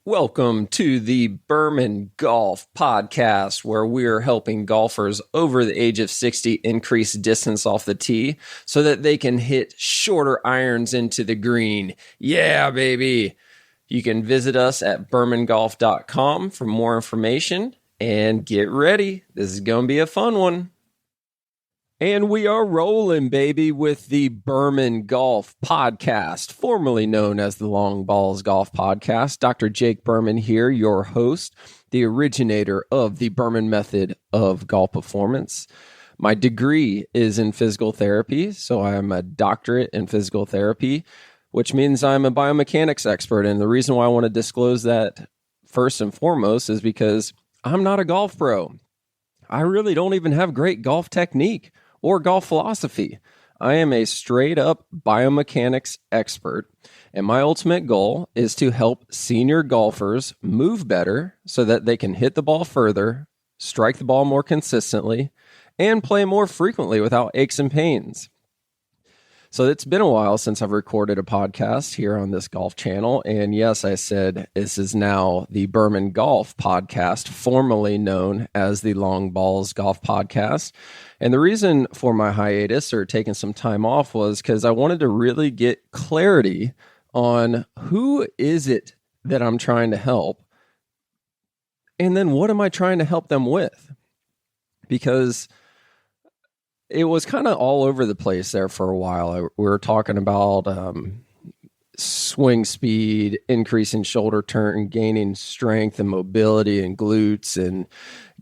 Welcome to the Berman Golf Podcast, where we're helping golfers over the age of 60 increase distance off the tee so that they can hit shorter irons into the green. Yeah, baby. You can visit us at bermangolf.com for more information and get ready. This is going to be a fun one. And we are rolling, baby, with the Berman Golf Podcast, formerly known as the Long Balls Golf Podcast. Dr. Jake Berman here, your host, the originator of the Berman method of golf performance. My degree is in physical therapy, so I'm a doctorate in physical therapy, which means I'm a biomechanics expert. And the reason why I want to disclose that first and foremost is because I'm not a golf pro. I really don't even have great golf technique or golf philosophy. I am a straight up biomechanics expert, and my ultimate goal is to help senior golfers move better so that they can hit the ball further, strike the ball more consistently, and play more frequently without aches and pains. So it's been a while since I've recorded a podcast here on this golf channel. And yes, I said this is now the Berman Golf Podcast, formerly known as the Long Balls Golf Podcast. And the reason for my hiatus or taking some time off was because I wanted to really get clarity on who is it that I'm trying to help. And then what am I trying to help them with? Because it was kind of all over the place there for a while. We were talking about swing speed, increasing shoulder turn, gaining strength and mobility and glutes, and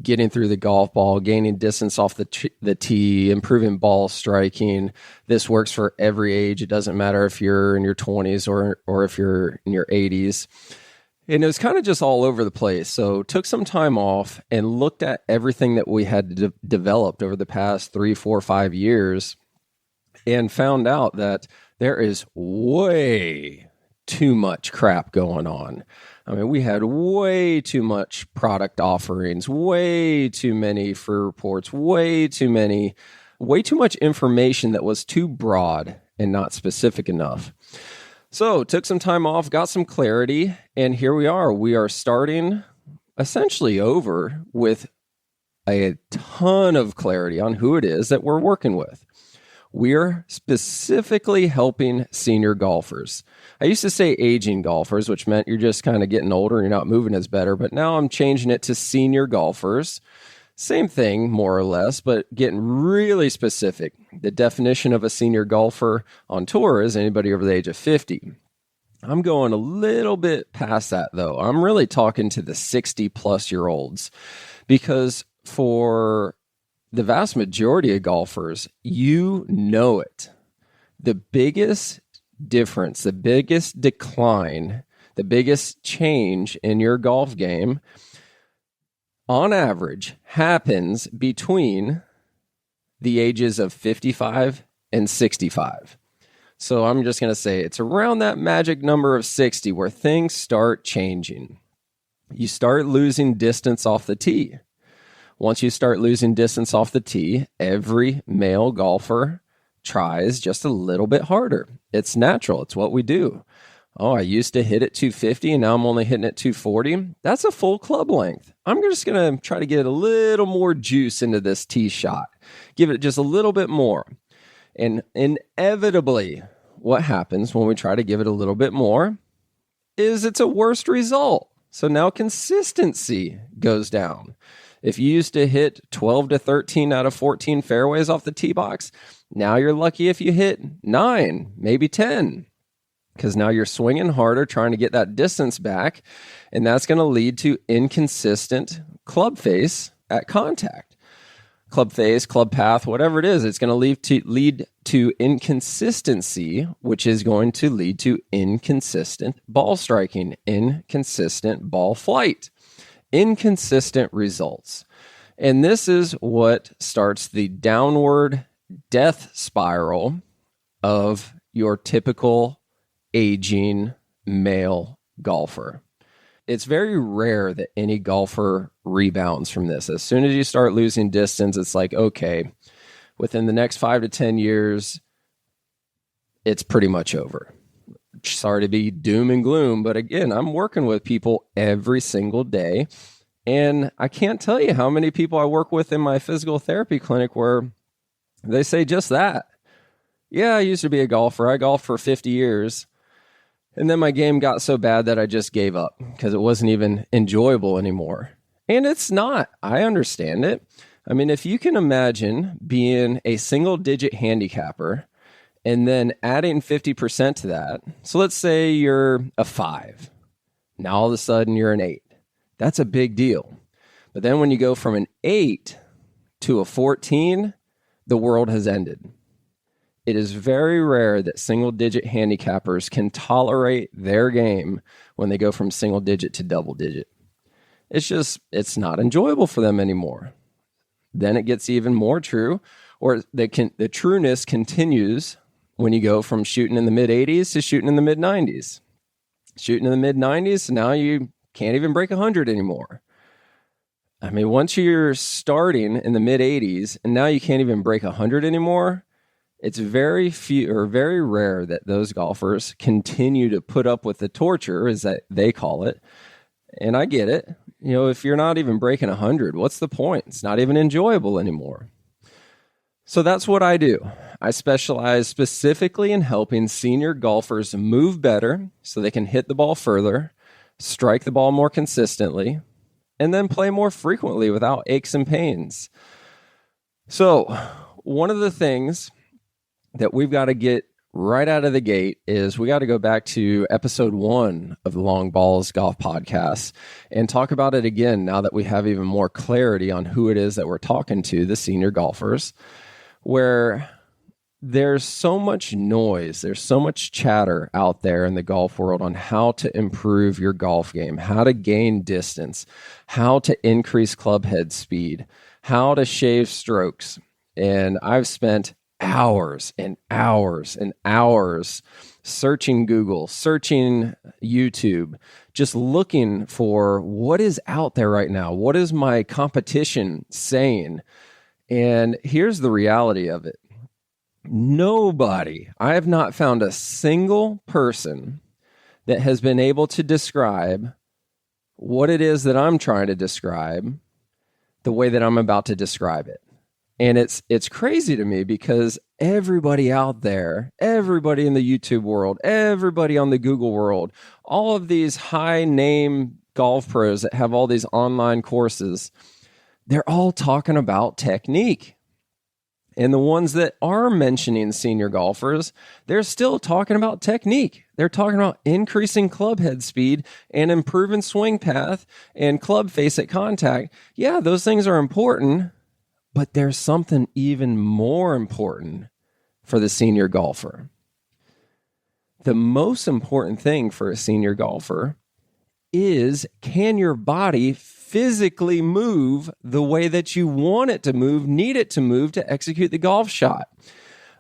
getting through the golf ball, gaining distance off the tee, improving ball striking. This works for every age. It doesn't matter if you're in your 20s or if you're in your 80s. And it was kind of just all over the place. So took some time off and looked at everything that we had developed over the past 3, 4, 5 years and found out that there is way too much crap going on. I mean, we had way too much product offerings, way too many free reports, way too much information that was too broad and not specific enough. So took some time off, got some clarity, and here we are. We are starting essentially over with a ton of clarity on who it is that we're working with. We're specifically helping senior golfers. I used to say aging golfers, which meant you're just kind of getting older and you're not moving as better, but now I'm changing it to senior golfers. Same thing, more or less, but getting really specific. The definition of a senior golfer on tour is anybody over the age of 50. I'm going a little bit past that, though. I'm really talking to the 60-plus-year-olds because for the vast majority of golfers, you know it. The biggest difference, the biggest decline, the biggest change in your golf game on average happens between the ages of 55 and 65. So I'm just going to say it's around that magic number of 60 where things start changing. You start losing distance off the tee. Once you start losing distance off the tee, every male golfer tries just a little bit harder. It's natural. It's what we do. Oh, I used to hit at 250 and now I'm only hitting at 240. That's a full club length. I'm just going to try to get a little more juice into this tee shot. Give it just a little bit more. And inevitably, what happens when we try to give it a little bit more is it's a worse result. So now consistency goes down. If you used to hit 12 to 13 out of 14 fairways off the tee box, now you're lucky if you hit 9, maybe 10. Because now you're swinging harder, trying to get that distance back, and that's going to lead to inconsistent club face at contact. Club face, club path, whatever it is, it's going to lead to inconsistency, which is going to lead to inconsistent ball striking, inconsistent ball flight, inconsistent results. And this is what starts the downward death spiral of your typical aging male golfer. It's very rare that any golfer rebounds from this. As soon as you start losing distance, it's like, okay, within the next 5 to 10 years, it's pretty much over. sorry to be doom and gloom, but again, I'm working with people every single day. And I can't tell you how many people I work with in my physical therapy clinic where they say just that. Yeah, I used to be a golfer. I golfed for 50 years. And then my game got so bad that I just gave up because it wasn't even enjoyable anymore. And it's not. I understand it. I mean, if you can imagine being a single-digit handicapper and then adding 50% to that. So let's say you're a 5. Now all of a sudden you're an 8. That's a big deal. But then when you go from an 8 to a 14, the world has ended. It is very rare that single-digit handicappers can tolerate their game when they go from single-digit to double-digit. It's not enjoyable for them anymore. Then it gets even more true, or the trueness continues when you go from shooting in the mid-80s to shooting in the mid-90s. Shooting in the mid-90s, now you can't even break 100 anymore. I mean, once you're starting in the mid-80s and now you can't even break 100 anymore, it's very few or very rare that those golfers continue to put up with the torture, as that they call it. And I get it. You know, if you're not even breaking 100, what's the point? It's not even enjoyable anymore. So that's what I do. I specialize specifically in helping senior golfers move better so they can hit the ball further, strike the ball more consistently, and then play more frequently without aches and pains. So one of the things that we've got to get right out of the gate is we got to go back to episode 1 of the Long Balls Golf Podcast and talk about it again now that we have even more clarity on who it is that we're talking to, the senior golfers, where there's so much noise, there's so much chatter out there in the golf world on how to improve your golf game, how to gain distance, how to increase club head speed, how to shave strokes. And I've spent hours and hours and hours searching Google, searching YouTube, just looking for what is out there right now. What is my competition saying? And here's the reality of it. I have not found a single person that has been able to describe what it is that I'm trying to describe the way that I'm about to describe it. And it's crazy to me because everybody out there, everybody in the YouTube world, everybody on the Google world, all of these high name golf pros that have all these online courses, they're all talking about technique. And the ones that are mentioning senior golfers, they're still talking about technique. They're talking about increasing club head speed and improving swing path and club face at contact. Yeah, those things are important. But there's something even more important for the senior golfer. The most important thing for a senior golfer is, can your body physically move the way that you want it to move, need it to move to execute the golf shot?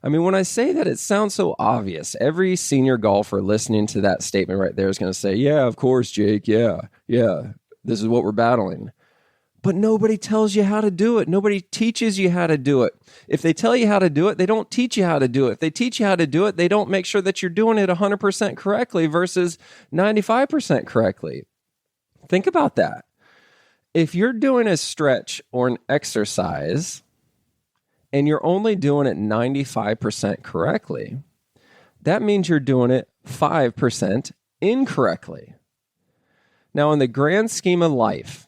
I mean, when I say that, it sounds so obvious. Every senior golfer listening to that statement right there is going to say, yeah, of course, Jake. Yeah, this is what we're battling. But nobody tells you how to do it. Nobody teaches you how to do it. If they tell you how to do it, they don't teach you how to do it. If they teach you how to do it, they don't make sure that you're doing it 100% correctly versus 95% correctly. Think about that. If you're doing a stretch or an exercise and you're only doing it 95% correctly, that means you're doing it 5% incorrectly. Now, in the grand scheme of life,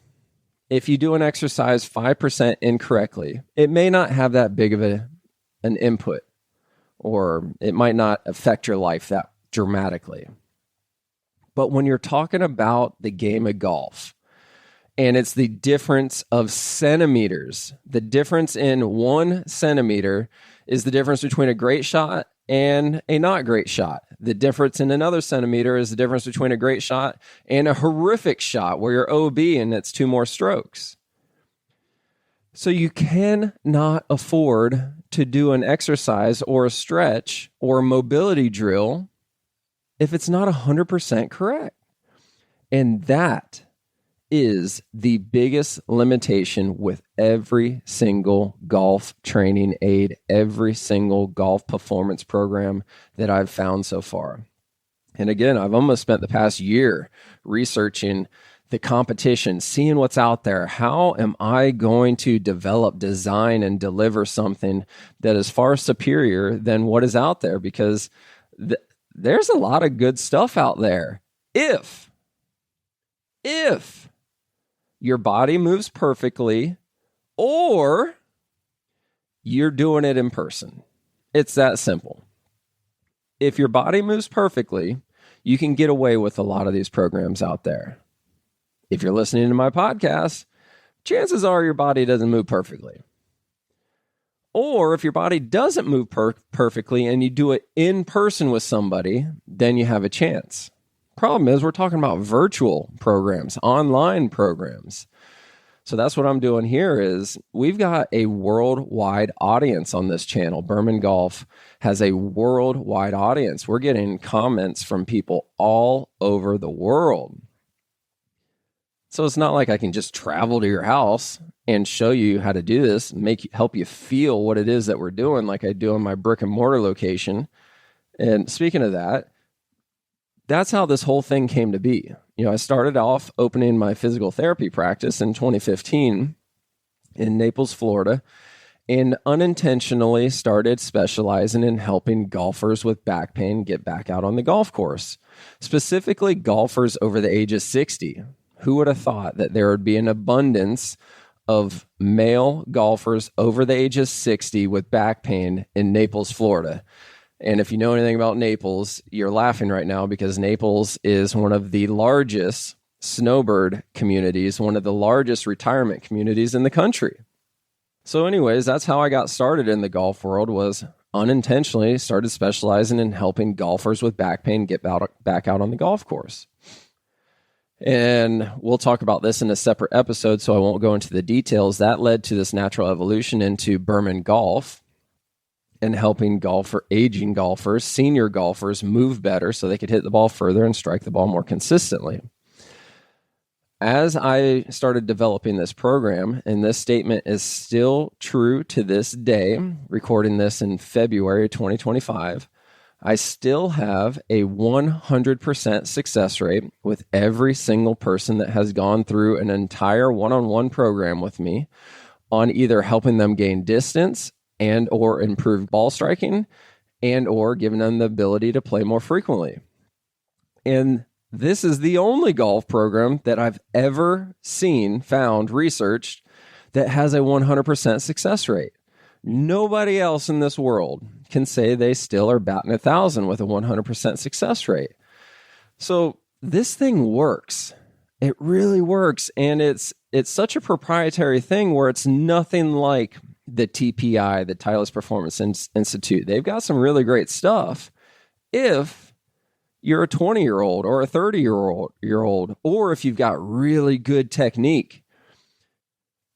if you do an exercise 5% incorrectly, it may not have that big of an input, or it might not affect your life that dramatically. But when you're talking about the game of golf, and it's the difference of centimeters, the difference in 1 centimeter is the difference between a great shot and a not great shot. The difference in another centimeter is the difference between a great shot and a horrific shot where you're OB and it's 2 more strokes. So you cannot afford to do an exercise or a stretch or a mobility drill if it's not 100% correct. And that is the biggest limitation with every single golf training aid, every single golf performance program that I've found so far. And again, I've almost spent the past year researching the competition, seeing what's out there. How am I going to develop, design, and deliver something that is far superior than what is out there? Because there's a lot of good stuff out there. If your body moves perfectly or you're doing it in person. It's that simple. If your body moves perfectly, you can get away with a lot of these programs out there. If you're listening to my podcast, chances are your body doesn't move perfectly. Or if your body doesn't move perfectly and you do it in person with somebody, then you have a chance. Problem is, we're talking about virtual programs, online programs. So that's what I'm doing here is we've got a worldwide audience on this channel. Burman Golf has a worldwide audience. We're getting comments from people all over the world. So it's not like I can just travel to your house and show you how to do this, help you feel what it is that we're doing like I do in my brick and mortar location. And speaking of that, that's how this whole thing came to be. I started off opening my physical therapy practice in 2015 in Naples, Florida, and unintentionally started specializing in helping golfers with back pain get back out on the golf course, specifically golfers over the age of 60. Who would have thought that there would be an abundance of male golfers over the age of 60 with back pain in Naples, Florida? And if you know anything about Naples, you're laughing right now because Naples is one of the largest snowbird communities, one of the largest retirement communities in the country. So anyways, that's how I got started in the golf world, was unintentionally started specializing in helping golfers with back pain get back out on the golf course. And we'll talk about this in a separate episode, so I won't go into the details. That led to this natural evolution into Burman Golf and helping aging golfers, senior golfers move better so they could hit the ball further and strike the ball more consistently. As I started developing this program, and this statement is still true to this day, recording this in February 2025, I still have a 100% success rate with every single person that has gone through an entire one-on-one program with me on either helping them gain distance and or improve ball striking and or giving them the ability to play more frequently. And this is the only golf program that I've ever seen, found, researched that has a 100% success rate. Nobody else in this world can say they still are batting 1,000 with a 100% success rate. So this thing works. It really works. And it's such a proprietary thing where it's nothing like the TPI, the Titleist Performance Institute. They've got some really great stuff. If you're a 20-year-old or a 30-year-old, or if you've got really good technique,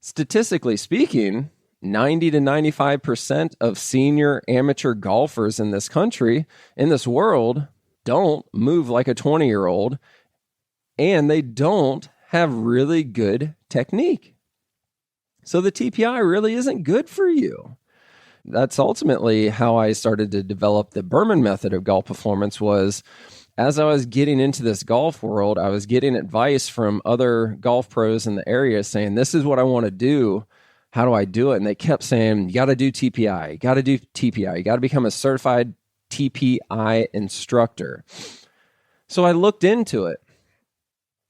statistically speaking, 90 to 95% of senior amateur golfers in this country, in this world, don't move like a 20-year-old, and they don't have really good technique. So the TPI really isn't good for you. That's ultimately how I started to develop the Berman method of golf performance. Was as I was getting into this golf world, I was getting advice from other golf pros in the area saying, this is what I want to do. How do I do it? And they kept saying, you got to do TPI, you got to do TPI, you got to become a certified TPI instructor. So I looked into it.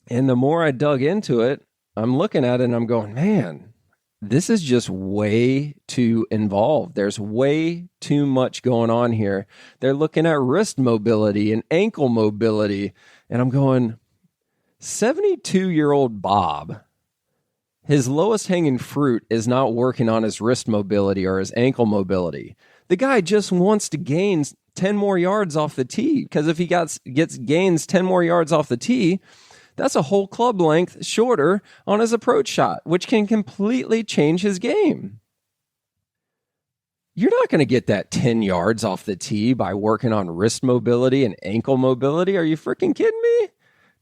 And the more I dug into it, I'm looking at it and I'm going, man, this is just way too involved. There's way too much going on here. They're looking at wrist mobility and ankle mobility. And I'm going, 72-year-old Bob, his lowest hanging fruit is not working on his wrist mobility or his ankle mobility. The guy just wants to gain 10 more yards off the tee, because if he gains 10 more yards off the tee, that's a whole club length shorter on his approach shot, which can completely change his game. You're not going to get that 10 yards off the tee by working on wrist mobility and ankle mobility. Are you freaking kidding me?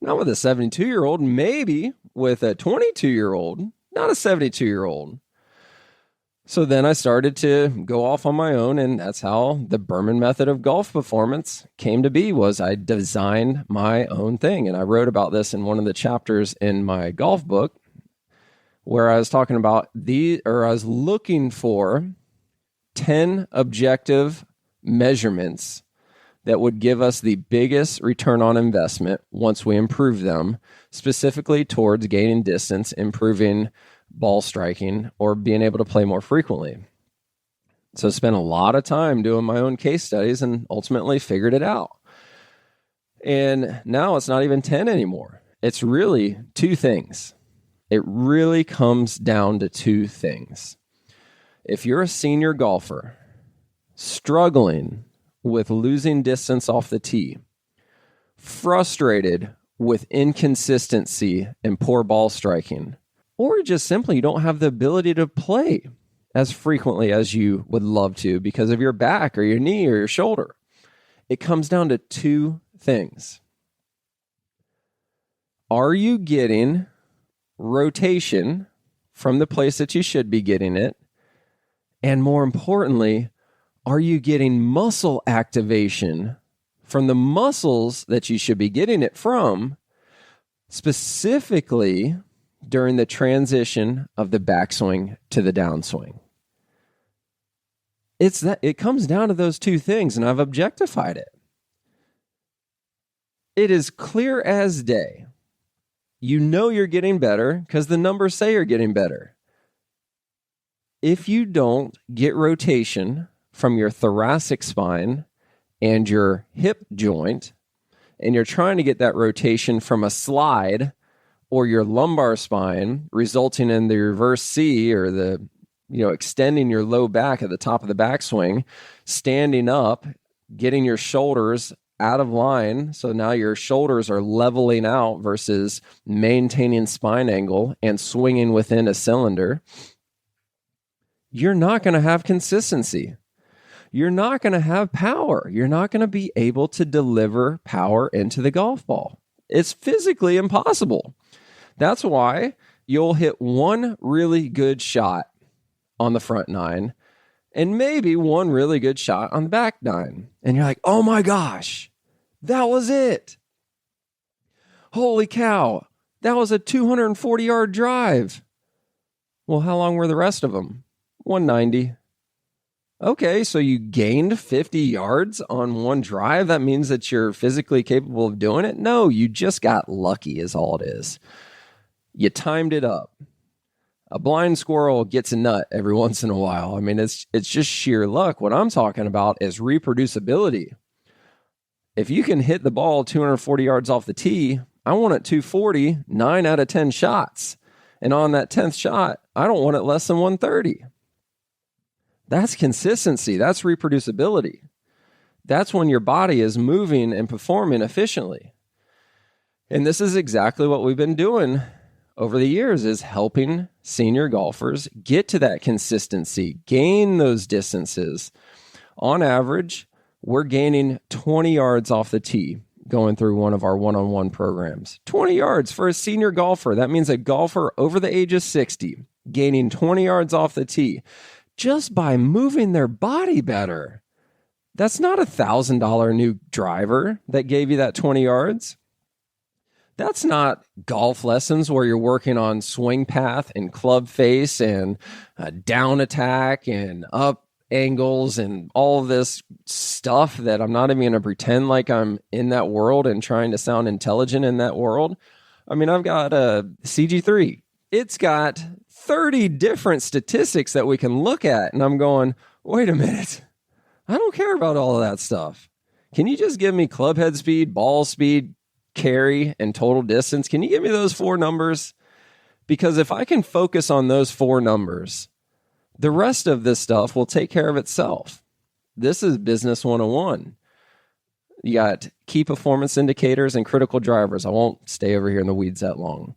Not with a 72-year-old, maybe with a 22-year-old, not a 72-year-old. So then I started to go off on my own, and that's how the Berman method of golf performance came to be. Was I designed my own thing. And I wrote about this in one of the chapters in my golf book, where I was talking about I was looking for 10 objective measurements that would give us the biggest return on investment once we improve them, specifically towards gaining distance, improving ball striking, or being able to play more frequently. So I spent a lot of time doing my own case studies and ultimately figured it out. And now it's not even 10 anymore. It's really two things. It really comes down to two things. If you're a senior golfer struggling with losing distance off the tee, frustrated with inconsistency and poor ball striking, or just simply you don't have the ability to play as frequently as you would love to because of your back or your knee or your shoulder, it comes down to two things. Are you getting rotation from the place that you should be getting it? And more importantly, are you getting muscle activation from the muscles that you should be getting it from, specifically during the transition of the backswing to the downswing? It comes down to those two things, and I've objectified it. It is clear as day. You know you're getting better because the numbers say you're getting better. If you don't get rotation from your thoracic spine and your hip joint, and you're trying to get that rotation from a slide or your lumbar spine, resulting in the reverse C or the, extending your low back at the top of the backswing, standing up, getting your shoulders out of line. So now your shoulders are leveling out versus maintaining spine angle and swinging within a cylinder. You're not going to have consistency. You're not going to have power. You're not going to be able to deliver power into the golf ball. It's physically impossible. That's why you'll hit one really good shot on the front nine and maybe one really good shot on the back nine. And you're like, oh my gosh, that was it. Holy cow, that was a 240-yard drive. Well, how long were the rest of them? 190. Okay, so you gained 50 yards on one drive. That means that you're physically capable of doing it? No, you just got lucky is all it is. You timed it up. A blind squirrel gets a nut every once in a while. I mean, it's just sheer luck. What I'm talking about is reproducibility. If you can hit the ball 240 yards off the tee, I want it 240, 9 out of 10 shots. And on that 10th shot, I don't want it less than 130. That's consistency. That's reproducibility. That's when your body is moving and performing efficiently. And this is exactly what we've been doing over the years, is helping senior golfers get to that consistency, gain those distances. On average, we're gaining 20 yards off the tee going through one of our one-on-one programs. 20 yards for a senior golfer. That means a golfer over the age of 60 gaining 20 yards off the tee just by moving their body better. That's not a $1,000 new driver that gave you that 20 yards. That's not golf lessons where you're working on swing path and club face and down attack and up angles and all this stuff that I'm not even going to pretend like I'm in that world and trying to sound intelligent in that world. I mean, I've got a CG3. It's got 30 different statistics that we can look at. And I'm going, wait a minute. I don't care about all of that stuff. Can you just give me club head speed, ball speed, carry, and total distance? Can you give me those 4 numbers? Because if I can focus on those 4 numbers, the rest of this stuff will take care of itself. This is business 101. You got key performance indicators and critical drivers. I won't stay over here in the weeds that long.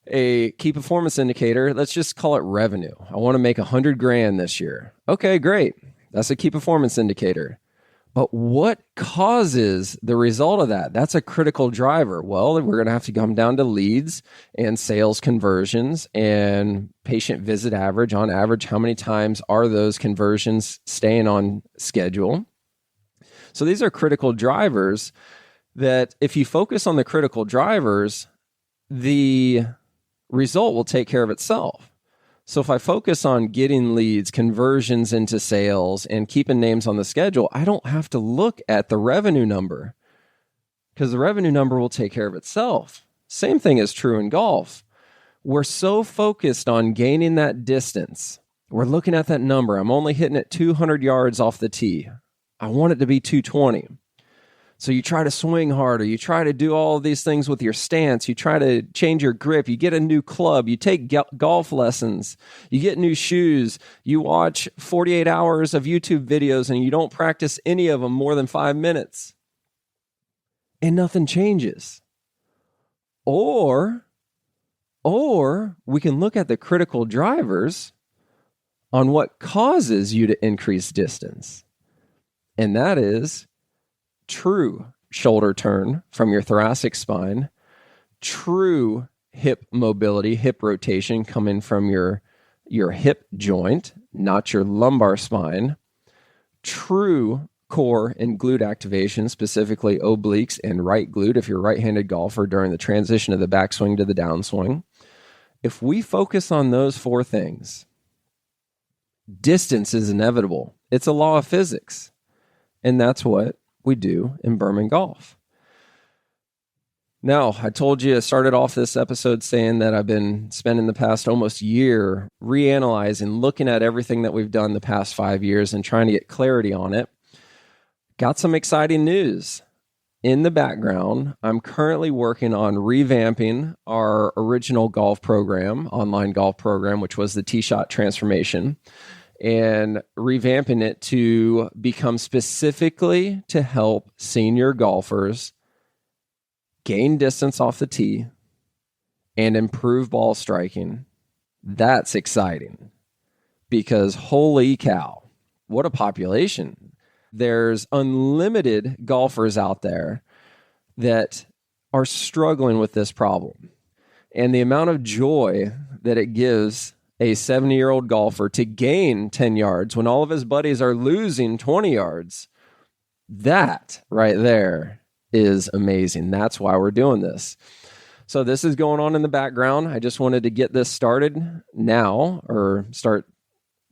A key performance indicator, let's just call it revenue. I want to make $100,000 this year. Okay, great. That's a key performance indicator. But what causes the result of that? That's a critical driver. Well, we're going to have to come down to leads and sales conversions and patient visit average. On average, how many times are those conversions staying on schedule? So these are critical drivers that if you focus on the critical drivers, the result will take care of itself. So if I focus on getting leads, conversions into sales, and keeping names on the schedule, I don't have to look at the revenue number because the revenue number will take care of itself. Same thing is true in golf. We're so focused on gaining that distance. We're looking at that number. I'm only hitting it 200 yards off the tee. I want it to be 220. So you try to swing harder. You try to do all of these things with your stance. You try to change your grip. You get a new club. You take golf lessons. You get new shoes. You watch 48 hours of YouTube videos and you don't practice any of them more than 5 minutes. And nothing changes. Or we can look at the critical drivers on what causes you to increase distance. And that is true shoulder turn from your thoracic spine, true hip mobility, hip rotation coming from your hip joint, not your lumbar spine, true core and glute activation, specifically obliques and right glute if you're a right-handed golfer during the transition of the backswing to the downswing. If we focus on those 4 things, distance is inevitable. It's a law of physics. And that's what we do in Burman Golf. Now, I told you, I started off this episode saying that I've been spending the past almost year reanalyzing, looking at everything that we've done the past 5 years and trying to get clarity on it. Got some exciting news. In the background, I'm currently working on revamping our original golf program, online golf program, which was the Tee Shot Transformation, and revamping it to become specifically to help senior golfers gain distance off the tee and improve ball striking. That's exciting because holy cow, what a population. There's unlimited golfers out there that are struggling with this problem. And the amount of joy that it gives a 70-year-old golfer to gain 10 yards when all of his buddies are losing 20 yards, that right there is amazing. That's why we're doing this. So this is going on in the background. I just wanted to get this started now, or start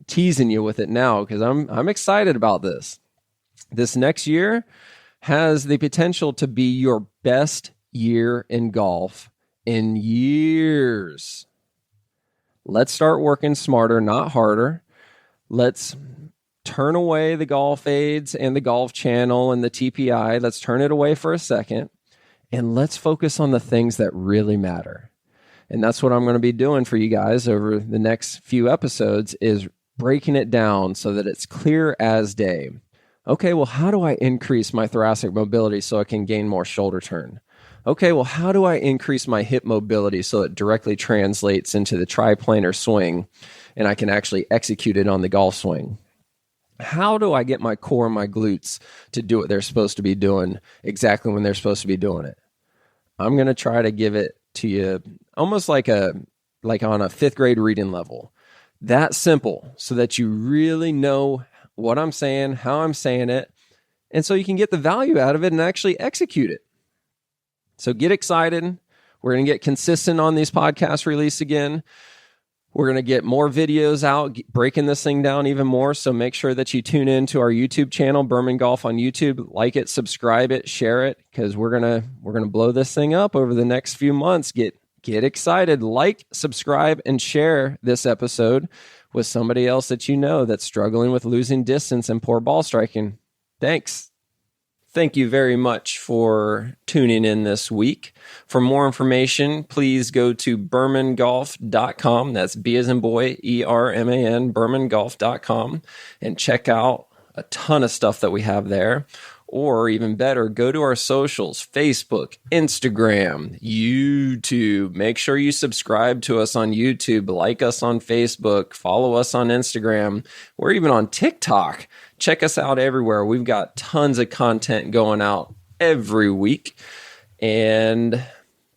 teasing you with it now, because I'm excited about this. This next year has the potential to be your best year in golf in years. Let's start working smarter, not harder. Let's turn away the golf aids and the golf channel and the TPI. Let's turn it away for a second, and let's focus on the things that really matter. And that's what I'm going to be doing for you guys over the next few episodes, is breaking it down so that it's clear as day. Okay, well, how do I increase my thoracic mobility so I can gain more shoulder turn? Okay, well, how do I increase my hip mobility so it directly translates into the triplanar swing and I can actually execute it on the golf swing? How do I get my core and my glutes to do what they're supposed to be doing exactly when they're supposed to be doing it? I'm going to try to give it to you almost like on a 5th grade reading level. That simple, so that you really know what I'm saying, how I'm saying it, and so you can get the value out of it and actually execute it. So get excited. We're going to get consistent on these podcast release again. We're going to get more videos out, breaking this thing down even more. So make sure that you tune in to our YouTube channel, Burman Golf on YouTube. Like it, subscribe it, share it, because we're gonna blow this thing up over the next few months. Get excited. Like, subscribe, and share this episode with somebody else that you know that's struggling with losing distance and poor ball striking. Thanks. Thank you very much for tuning in this week. For more information, please go to burmangolf.com. That's B as in boy, ERMAN, burmangolf.com, and check out a ton of stuff that we have there. Or even better, go to our socials, Facebook, Instagram, YouTube. Make sure you subscribe to us on YouTube, like us on Facebook, follow us on Instagram. We're even on TikTok. Check us out everywhere. We've got tons of content going out every week. And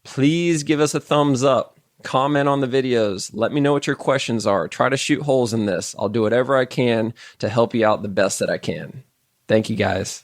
please give us a thumbs up. Comment on the videos. Let me know what your questions are. Try to shoot holes in this. I'll do whatever I can to help you out the best that I can. Thank you, guys.